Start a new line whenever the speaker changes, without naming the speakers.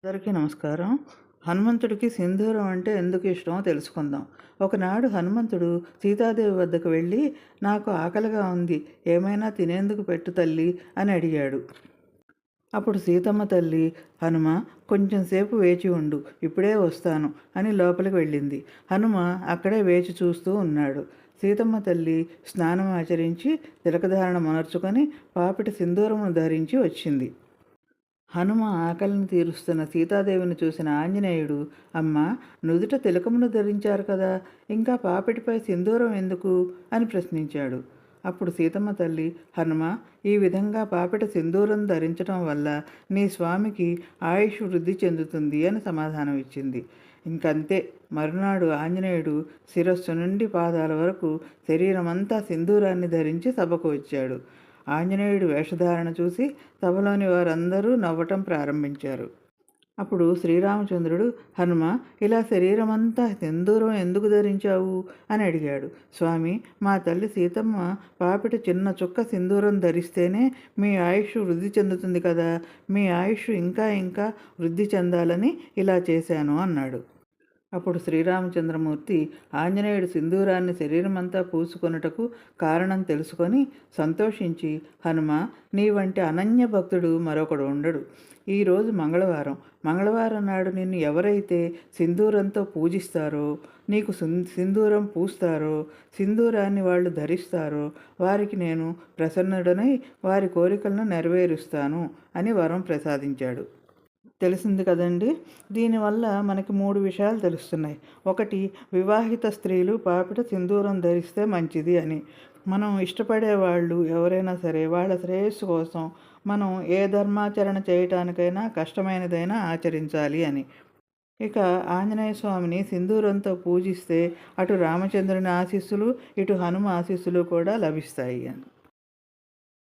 అందరికీ నమస్కారం. హనుమంతుడికి సింధూరం అంటే ఎందుకు ఇష్టమో తెలుసుకుందాం. ఒకనాడు హనుమంతుడు సీతాదేవి వద్దకు వెళ్ళి, నాకు ఆకలిగా ఉంది, ఏమైనా తినేందుకు పెట్టు తల్లి అని అడిగాడు. అప్పుడు సీతమ్మ తల్లి, హనుమ కొంచెం సేపు వేచి ఉండు, ఇప్పుడే వస్తాను అని లోపలికి వెళ్ళింది. హనుమ అక్కడే వేచి చూస్తూ ఉన్నాడు. సీతమ్మ తల్లి స్నానం ఆచరించి తిలకధారణ మార్చుకొని పాపిటి సింధూరమును ధరించి వచ్చింది. హనుమ ఆకలిని తీరుస్తున్న సీతాదేవిని చూసిన ఆంజనేయుడు, అమ్మా, నుదుట తిలకమును ధరించారు కదా, ఇంకా పాపిటిపై సింధూరం ఎందుకు అని ప్రశ్నించాడు. అప్పుడు సీతమ్మ తల్లి, హనుమ, ఈ విధంగా పాపిట సింధూరం ధరించడం వల్ల నీ స్వామికి ఆయుష్ వృద్ధి చెందుతుంది అని సమాధానం ఇచ్చింది. ఇంకంతే. మరునాడు ఆంజనేయుడు శిరస్సు నుండి పాదాల వరకు శరీరమంతా సింధూరాన్ని ధరించి సభకు వచ్చాడు. ఆంజనేయుడి వేషధారణ చూసి సభలోని వారందరూ నవ్వటం ప్రారంభించారు. అప్పుడు శ్రీరామచంద్రుడు, హనుమ, ఇలా శరీరమంతా సింధూరం ఎందుకు ధరించావు అని అడిగాడు. స్వామి, మా తల్లి సీతమ్మ పాపిట చిన్న చుక్క సింధూరం ధరిస్తేనే మీ ఆయుష్ వృద్ధి చెందుతుంది కదా, మీ ఆయుష్ ఇంకా ఇంకా వృద్ధి చెందాలని ఇలా చేశాను అన్నాడు. అప్పుడు శ్రీరామచంద్రమూర్తి ఆంజనేయుడు సింధూరాన్ని శరీరమంతా పూసుకొనుటకు కారణం తెలుసుకొని సంతోషించి, హనుమ, నీ వంటి అనన్య భక్తుడు మరొకడు ఉండడు. ఈరోజు మంగళవారం నాడు నిన్ను ఎవరైతే సింధూరంతో పూజిస్తారో, నీకు సింధూరం పూస్తారో, సింధూరాన్ని వాళ్ళు ధరిస్తారో వారికి నేను ప్రసన్నుడనై వారి కోరికలను నెరవేరుస్తాను అని వరం ప్రసాదించాడు. తెలిసింది కదండి. దీనివల్ల మనకి 3 విషయాలు తెలుస్తున్నాయి. ఒకటి, వివాహిత స్త్రీలు పాపిట సింధూరం ధరిస్తే మంచిది అని. మనం ఇష్టపడే వాళ్ళు ఎవరైనా సరే వాళ్ళ శ్రేయస్సు కోసం మనం ఏ ధర్మాచరణ చేయటానికైనా కష్టమైనదైనా ఆచరించాలి అని. ఇక ఆంజనేయ స్వామిని సింధూరంతో పూజిస్తే అటు రామచంద్రుని ఆశీస్సులు, ఇటు హనుమ ఆశీస్సులు కూడా లభిస్తాయి అని.